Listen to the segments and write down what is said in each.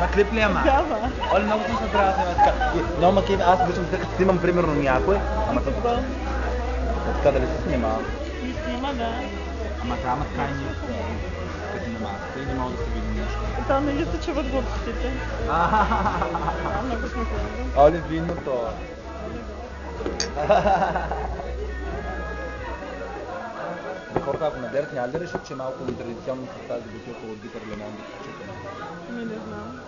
Това клип ли е, ма? Да, ма. Оле, много съм се трябва да снимам така. Но, ма, аз обичам така, като снимам примерно някой. Ама така дали се снима? И снима, да. Ама трябва така и ние. Като нема. Тъй не мога да се види нещо. Там не ги се чуват глупостите. Много сме хубави. Оле, виното. Хората, ако ме гледат, няма ли да решат, че малко нетрадиционно с тази бутилка от Битър Лемон да чупим? Не знам.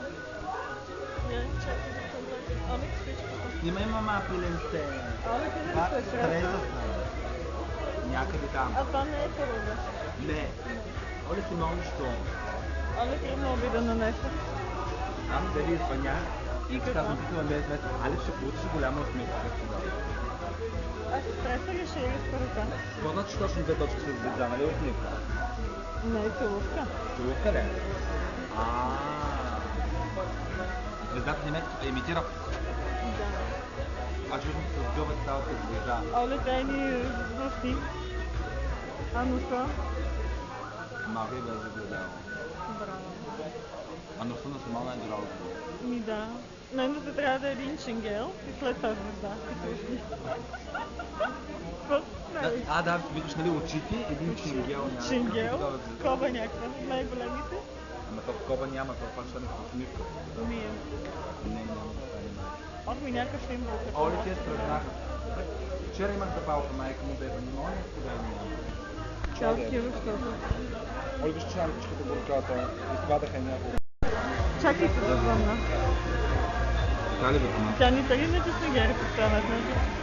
Снимай, мама, пиленце. Треса сме. Някъде там. А това не е първо. Не. Оле, Симон, що? Але трудно обида на нещо. Аз дали извъня. И какво? Казвам, питам без месец. Але ще получиш голяма усмивка. А стреса ли ще или скоростта? Какво значи точно две точки с звезда, нали усмивка? Не, целувка. Целувка ли? Звездата немецки имитира. Да. Аз виждам с гълбът цялата звезда. Оле, дай ни въсни. А носа? Малко е без загледало. Браво. А носа на Симона е здраво. Ми да. Най-носа трябва да е един шенгел и след това звезда. Да, виждаш, нали, очите, един чингел няма. Шингел, коба някаква, най-големите. Ама то коба няма, то пак ще не усмивка. Ние. Не, няма да стане. Ох ми някакъв символ. Оле, ти е спрезнаха. Вчера имах запалка, майка му бе, но не е споделно. Чао, Киро, защото. Оле, виж чанкичката горката, изпадаха няколко. Чакай се да звънна. Така ли бе, това? Тя ни тъги не че сме гери поставят, не?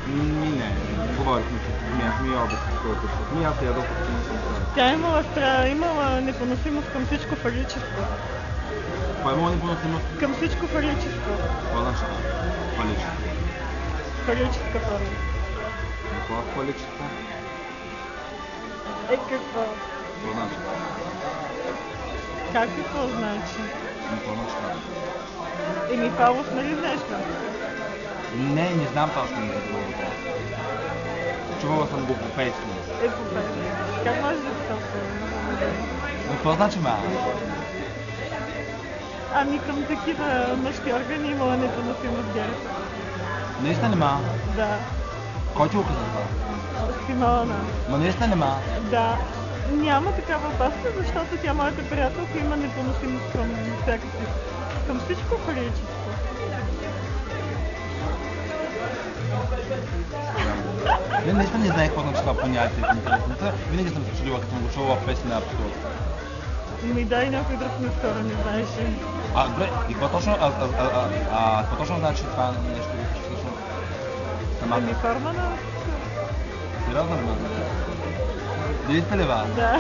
Не, говорихме, че бяхме и обед с който ще. Аз ядох, че не съм Тя имала непоносимост към всичко фалическо. Това имала непоносимост? Към всичко фалическо. Какво значи това? Фалическо? Фалическа форма. Какво е фалическо? Какво? Какво значи? Какво значи? Какво значи това? Фалов, нали нещо? Не знам точно за какво въпрос. Чувала съм го по песни. По песни. Как може да се толкова? Но какво значи мама? Ами към такива мъжки органи имала непоносимост гери. Наистина не ма? Да. Кой ти го каза това? Симона. Ма наистина не ма? Да. Няма такава опасност, защото тя, моята приятелка, има непоносимост към всякакви. Към всичко фалическо. Не, наистина не знаех какво значи това понятие в интересната. Винаги съм се чудила, като съм го чувала в песни на абсурд. Ми дай някой друг наскоро, не знаеш ли? Добре, и какво точно значи това нещо? Ами форма на... Сериозно ли ме? Дали сте ли ба? Да.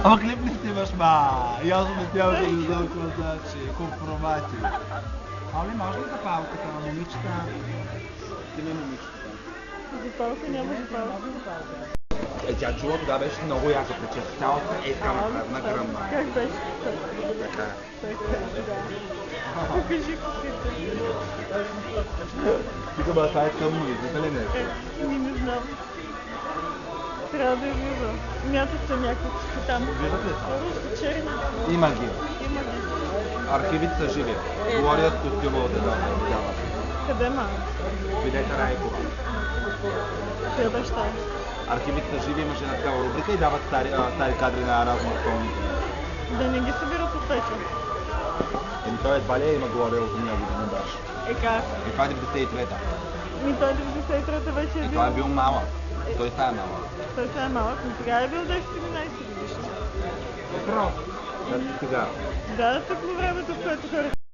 Ама клип не снимаш, ма! И аз обяснявам, да не знам какво значи. Компромати. Ами може ли запалката на момичета? Снимай момичета. Запалка няма запалка. Тя чула, тогава беше много яка причеста. Цялата е така на гръмна. Как беше? Така. Покажи косите. Тук това е тъмно, виждате ли нещо? Не знам. Трябва да излиза. Мятат се някакви там. Виждате ли това? Черни. Има ги. Архивите са живи. Говорят с костюма от една. Къде ма? Видете Райкова. Тя баща. Архивите са живи, имаше една такава рубрика и дават стари кадри на разни изпълнители. Да не ги събират от печа. Той едва ли има говорил за него, да не беше. Как? Това е 93-та. Той 93-та вече е бил. Той е бил малък. Той става малък. Той става малък, но сега е бил 10-11 годишни. Въпрос. Сега. Да, тъкмо времето, в което хората